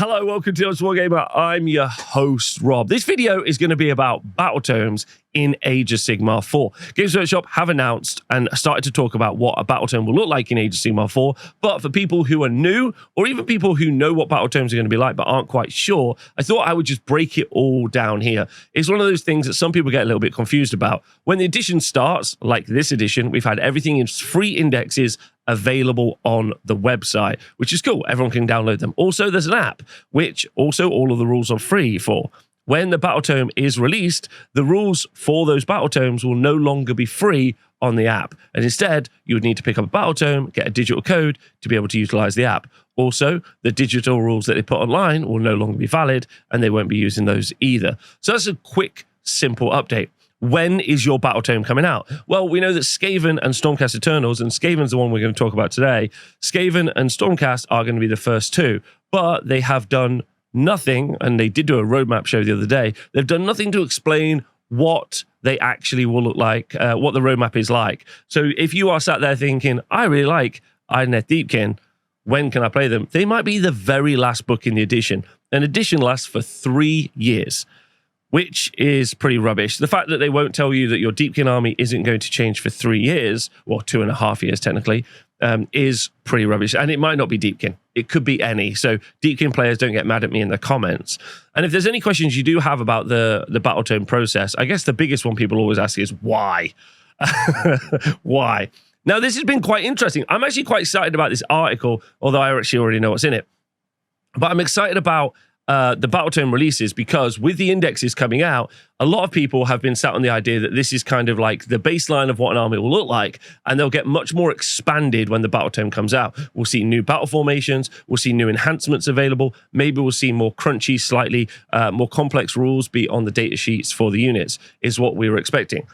Hello, welcome to Wargamer. I'm your host, Rob. This video is going to be about Battletomes in Age of Sigmar 4. Games Workshop have announced and started to talk about what a Battletome will look like in Age of Sigmar 4, but for people who are new, or even people who know what Battletomes are going to be like but aren't quite sure, I thought I would just break it all down here. It's one of those things that some people get a little bit confused about. When the edition starts, like this edition, we've had everything in free indexes available on the website, which is cool. Everyone can download them. Also, there's an app, which also all of the rules are free for. When the Battletome is released, the rules for those Battletomes will no longer be free on the app. And instead, you would need to pick up a Battletome, get a digital code to be able to utilize the app. Also, the digital rules that they put online will no longer be valid, and they won't be using those either. So that's a quick, simple update. When is your Battletome coming out? Well, we know that Skaven and Stormcast Eternals, and Skaven's the one we're going to talk about today, Skaven and Stormcast are going to be the first two, but they have done nothing, and they did do a roadmap show the other day, they've done nothing to explain what they actually will look like, what the roadmap is like. So if you are sat there thinking, I really like Ironeth Deepkin, when can I play them? They might be the very last book in the edition. An edition lasts for 3 years, which is pretty rubbish. The fact that they won't tell you that your Deepkin army isn't going to change for 3 years, or 2.5 years technically, is pretty rubbish. And it might not be Deepkin. It could be any. So Deepkin players, don't get mad at me in the comments. And if there's any questions you do have about the Battletome process, I guess the biggest one people always ask is why? Why? Now, this has been quite interesting. I'm actually quite excited about this article, although I actually already know what's in it. But I'm excited about the Battletome releases because with the indexes coming out, a lot of people have been sat on the idea that this is kind of like the baseline of what an army will look like, and they'll get much more expanded when the Battletome comes out. We'll see new battle formations, we'll see new enhancements available, maybe we'll see more crunchy, slightly more complex rules be on the data sheets for the units, is what we were expecting.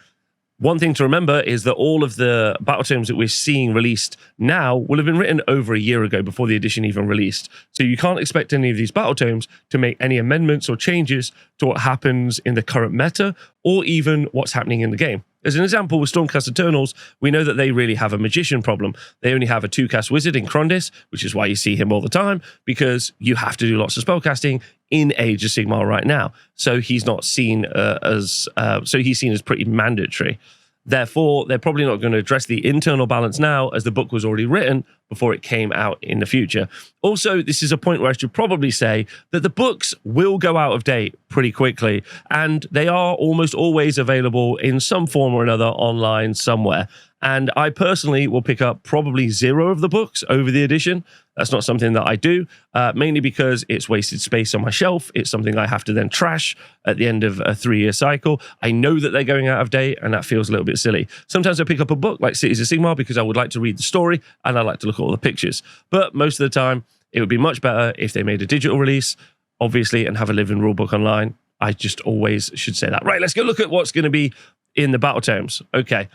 One thing to remember is that all of the Battletomes that we're seeing released now will have been written over a year ago before the edition even released. So you can't expect any of these Battletomes to make any amendments or changes to what happens in the current meta or even what's happening in the game. As an example, with Stormcast Eternals, we know that they really have a magician problem. They only have a 2-cast wizard in Krondis, which is why you see him all the time, because you have to do lots of spellcasting in Age of Sigmar right now. So he's not seen he's seen as pretty mandatory. Therefore, they're probably not going to address the internal balance now, as the book was already written before it came out in the future. Also, this is a point where I should probably say that the books will go out of date pretty quickly, and they are almost always available in some form or another online somewhere. And I personally will pick up probably 0 of the books over the edition. That's not something that I do, mainly because it's wasted space on my shelf. It's something I have to then trash at the end of a 3-year cycle. I know that they're going out of date, and that feels a little bit silly. Sometimes I pick up a book like Cities of Sigmar because I would like to read the story, and I like to look at all the pictures. But most of the time, it would be much better if they made a digital release, obviously, and have a living rulebook online. I just always should say that. Right, let's go look at what's going to be in the Battletomes. Okay.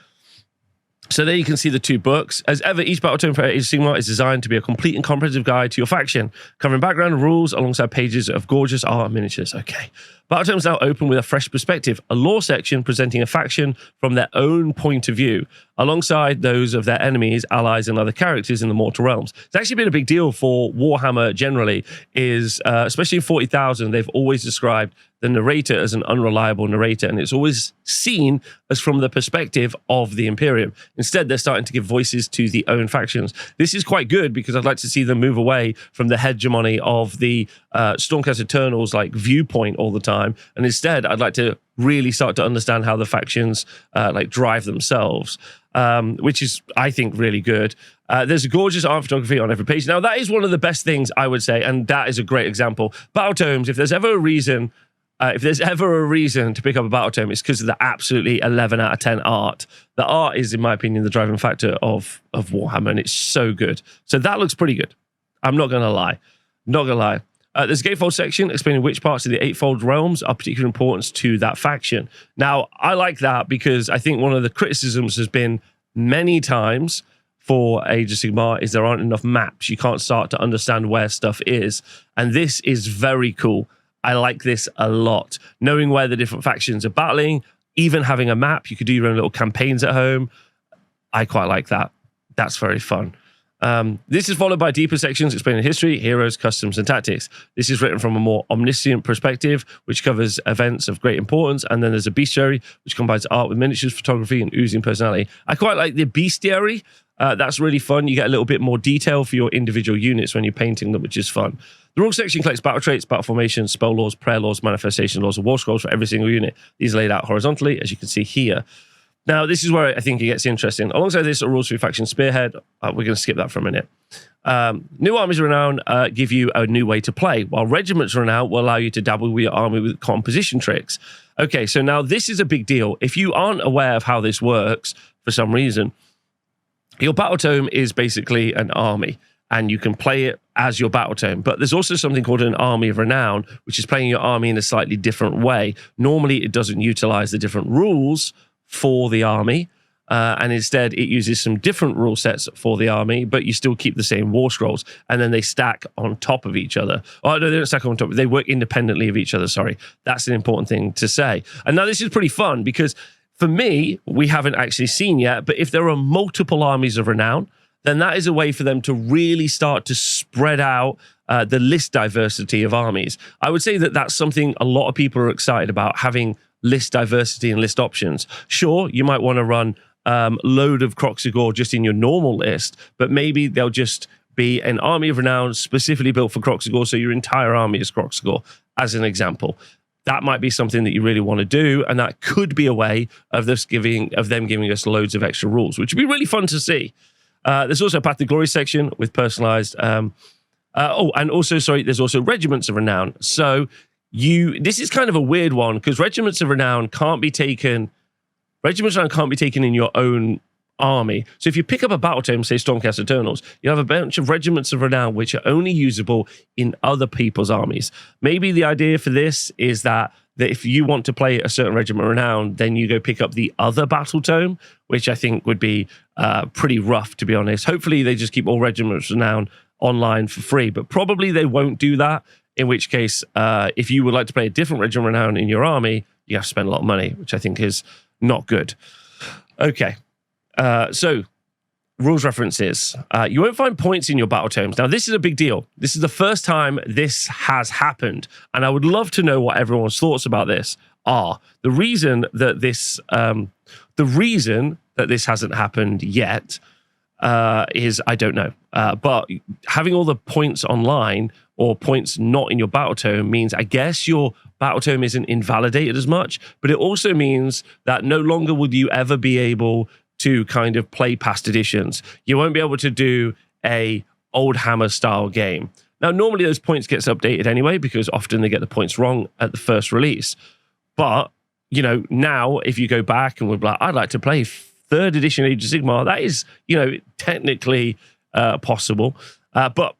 So there you can see the 2 books. As ever, each Battletome for Age of Sigmar is designed to be a complete and comprehensive guide to your faction, covering background and rules alongside pages of gorgeous art and miniatures. Okay. Battletomes now open with a fresh perspective, a lore section presenting a faction from their own point of view, alongside those of their enemies, allies, and other characters in the mortal realms. It's actually been a big deal for Warhammer generally, is especially in 40,000, they've always described the narrator as an unreliable narrator, and it's always seen as from the perspective of the Imperium. Instead, they're starting to give voices to the own factions. This is quite good because I'd like to see them move away from the hegemony of the Stormcast Eternals like viewpoint all the time, and instead, I'd like to really start to understand how the factions like drive themselves, which is, I think, really good. There's a gorgeous art photography on every page. Now, that is one of the best things I would say, and that is a great example. Battletomes, if there's ever a reason to pick up a Battletome, it's because of the absolutely 11 out of 10 art. The art is, in my opinion, the driving factor of Warhammer, and it's so good. So that looks pretty good. I'm not going to lie. Not going to lie. There's a gatefold section explaining which parts of the Eightfold Realms are particular importance to that faction. Now, I like that because I think one of the criticisms has been many times for Age of Sigmar is there aren't enough maps. You can't start to understand where stuff is. And this is very cool. I like this a lot. Knowing where the different factions are battling, even having a map, you could do your own little campaigns at home. I quite like that. That's very fun. This is followed by deeper sections explaining history, heroes, customs, and tactics. This is written from a more omniscient perspective, which covers events of great importance. And then there's a bestiary, which combines art with miniatures, photography, and oozing personality. I quite like the bestiary. That's really fun. You get a little bit more detail for your individual units when you're painting them, which is fun. The rule section collects battle traits, battle formations, spell laws, prayer laws, manifestation laws, and war scrolls for every single unit. These are laid out horizontally, as you can see here. Now, this is where I think it gets interesting. Alongside this are rules for your faction Spearhead. We're going to skip that for a minute. New Armies of Renown give you a new way to play, while Regiments of Renown will allow you to dabble with your army with composition tricks. Okay, so now this is a big deal. If you aren't aware of how this works for some reason, your Battletome is basically an army, and you can play it as your Battletome. But there's also something called an Army of Renown, which is playing your army in a slightly different way. Normally, it doesn't utilize the different rules for the army, and instead it uses some different rule sets for the army, but you still keep the same war scrolls, and then they stack on top of each other. Oh no, they don't stack on top, they work independently of each other. Sorry, that's an important thing to say. And now this is pretty fun because for me, we haven't actually seen yet, but if there are multiple armies of renown, then that is a way for them to really start to spread out the list diversity of armies. I would say that that's something a lot of people are excited about, having list diversity and list options. Sure, you might want to run load of Kroxigor just in your normal list, but maybe they'll just be an army of renown specifically built for Kroxigor, so your entire army is Kroxigor, as an example. That might be something that you really want to do, and that could be a way of them giving us loads of extra rules, which would be really fun to see. There's also a Path to Glory section with personalized. And also, there's also Regiments of Renown. So this is kind of a weird one because Regiments of Renown can't be taken. Regiments of Renown can't be taken in your own army. So if you pick up a Battletome, say Stormcast Eternals, you have a bunch of Regiments of Renown which are only usable in other people's armies. Maybe the idea for this is that if you want to play a certain Regiment of Renown, then you go pick up the other Battletome, which I think would be pretty rough, to be honest. Hopefully they just keep all Regiments of Renown online for free, but probably they won't do that, in which case, if you would like to play a different Regiment of Renown in your army, you have to spend a lot of money, which I think is not good. Okay. So, rules references. You won't find points in your Battletomes. Now, this is a big deal. This is the first time this has happened, and I would love to know what everyone's thoughts about this are. The reason that this hasn't happened yet is I don't know. But having all the points online or points not in your Battletome means I guess your Battletome isn't invalidated as much, but it also means that no longer will you ever be able to kind of play past editions. You won't be able to do a Old Hammer style game. Now, normally those points gets updated anyway, because often they get the points wrong at the first release. But, you know, now if you go back and we're like, I'd like to play 3rd edition Age of Sigmar, that is, you know, technically possible. But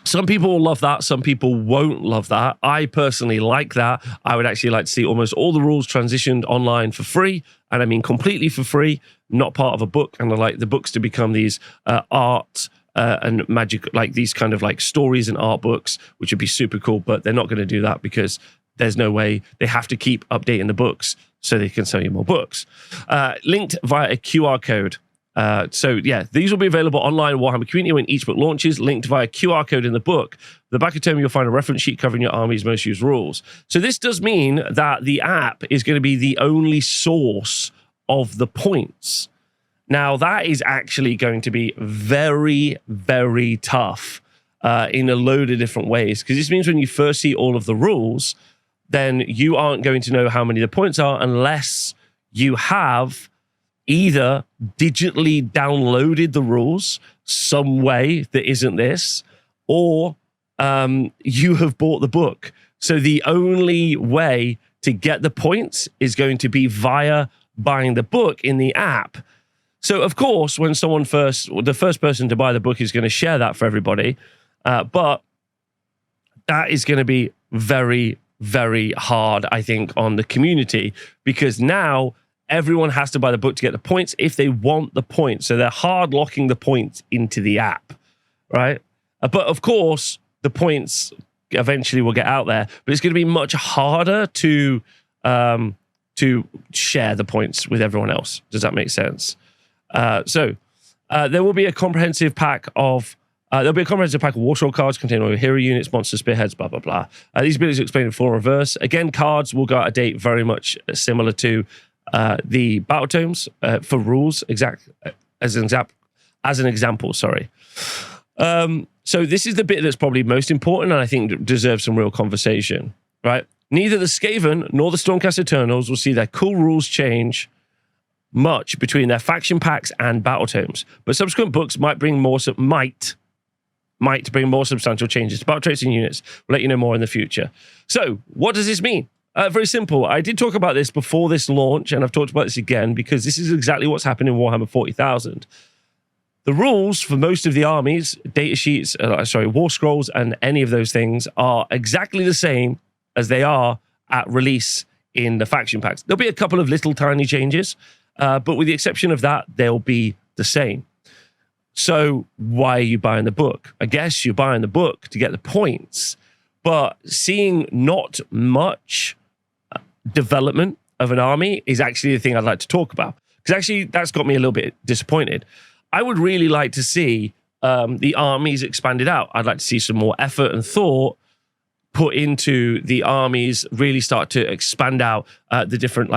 some people will love that. Some people won't love that. I personally like that. I would actually like to see almost all the rules transitioned online for free. And I mean completely for free, not part of a book. And I like the books to become these art and magic, like these kind of like stories and art books, which would be super cool. But they're not going to do that because there's no way. They have to keep updating the books so they can sell you more books. Linked via a QR code. So yeah, these will be available online in Warhammer Community when each book launches, linked via QR code in the book. The back of the tome, you'll find a reference sheet covering your army's most used rules. So this does mean that the app is going to be the only source of the points. Now, that is actually going to be very, very tough in a load of different ways, because this means when you first see all of the rules, then you aren't going to know how many the points are unless you have either digitally downloaded the rules some way that isn't this, or you have bought the book. So the only way to get the points is going to be via buying the book in the app. So of course, when the first person to buy the book is going to share that for everybody, but that is going to be very, very hard, I think, on the community, because now everyone has to buy the book to get the points if they want the points. So they're hard locking the points into the app, right? But of course, the points eventually will get out there, but it's going to be much harder to share the points with everyone else. Does that make sense? So There will be a comprehensive pack of war scroll cards containing all your hero units, monster spearheads, blah blah blah. These abilities are explained in full reverse. Again, cards will go out of date, very much similar to the Battletomes for rules. As an example. Sorry. So this is the bit that's probably most important, and I think deserves some real conversation. Right? Neither the Skaven nor the Stormcast Eternals will see their cool rules change much between their faction packs and Battletomes, but subsequent books might bring more substantial changes to battle traits and units. We'll let you know more in the future. So, what does this mean? Very simple. I did talk about this before this launch, and I've talked about this again because this is exactly what's happened in Warhammer 40,000. The rules for most of the armies, data sheets, war scrolls, and any of those things are exactly the same as they are at release in the faction packs. There'll be a couple of little tiny changes, but with the exception of that, they'll be the same. So why are you buying the book? I guess you're buying the book to get the points, but seeing not much development of an army is actually the thing I'd like to talk about, because actually that's got me a little bit disappointed. I would really like to see the armies expanded out. I'd like to see some more effort and thought put into the armies, really start to expand out the different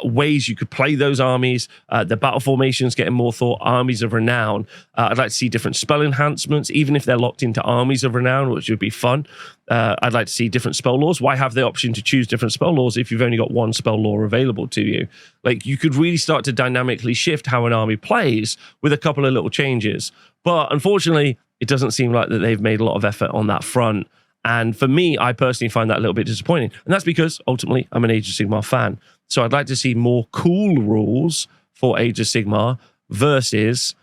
ways you could play those armies, the battle formations getting more thought, armies of renown. I'd like to see different spell enhancements, even if they're locked into armies of renown, which would be fun. I'd like to see different spell laws. Why have the option to choose different spell laws if you've only got one spell law available to you? You could really start to dynamically shift how an army plays with a couple of little changes. But unfortunately, it doesn't seem like that they've made a lot of effort on that front. And for me, I personally find that a little bit disappointing. And that's because, ultimately, I'm an Age of Sigmar fan. So I'd like to see more cool rules for Age of Sigmar versus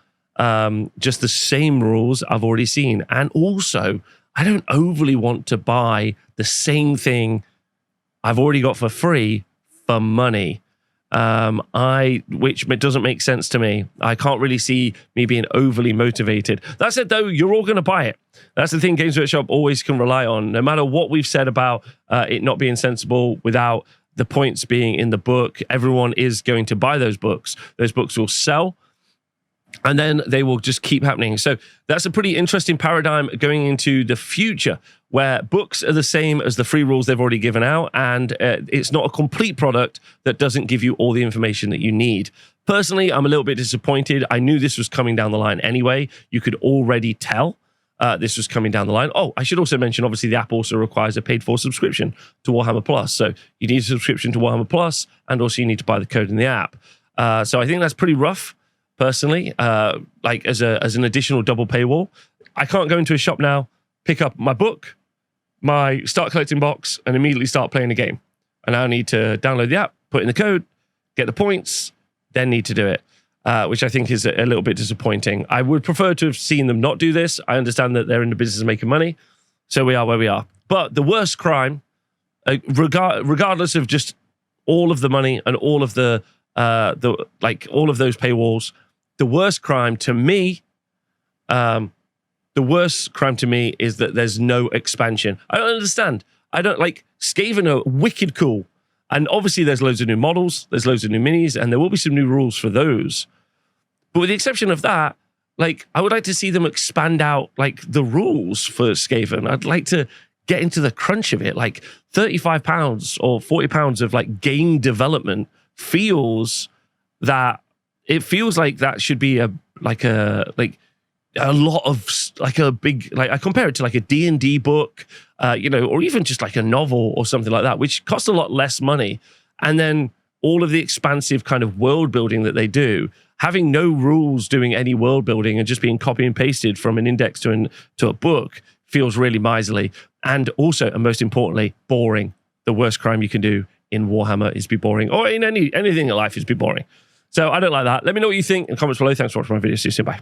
just the same rules I've already seen. And also, I don't overly want to buy the same thing I've already got for free for money. Which doesn't make sense to me. I can't really see me being overly motivated. That said, though, you're all going to buy it. That's the thing Games Workshop always can rely on. No matter what we've said about it not being sensible without the points being in the book, everyone is going to buy those books. Those books will sell, and then they will just keep happening. So that's a pretty interesting paradigm going into the future, where books are the same as the free rules they've already given out, and it's not a complete product that doesn't give you all the information that you need. Personally, I'm a little bit disappointed. I knew this was coming down the line anyway. You could already tell this was coming down the line. Oh, I should also mention, obviously, the app also requires a paid-for subscription to Warhammer Plus. So you need a subscription to Warhammer Plus, and also you need to buy the code in the app. So I think that's pretty rough, personally, as an additional double paywall. I can't go into a shop now, pick up my book, my start collecting box, and immediately start playing the game. I now need to download the app, put in the code, get the points, then need to do it, which I think is a little bit disappointing. I would prefer to have seen them not do this. I understand that they're in the business of making money, so we are where we are. But the worst crime, regardless of just all of the money and all of all of those paywalls, the worst crime to me is that there's no expansion. I don't understand. I don't Skaven are wicked cool. And obviously there's loads of new models, there's loads of new minis, and there will be some new rules for those. But with the exception of that, I would like to see them expand out the rules for Skaven. I'd like to get into the crunch of it. £35 or £40 of game development feels like that should be a lot of a big, I compare it to a D&D book, or even just a novel or something like that, which costs a lot less money. And then all of the expansive kind of world building that they do, having no rules doing any world building and just being copy and pasted from an index to a book feels really miserly. And also, and most importantly, boring. The worst crime you can do in Warhammer is be boring, or in anything in life is be boring. So I don't like that. Let me know what you think in the comments below. Thanks for watching my video. See you soon. Bye.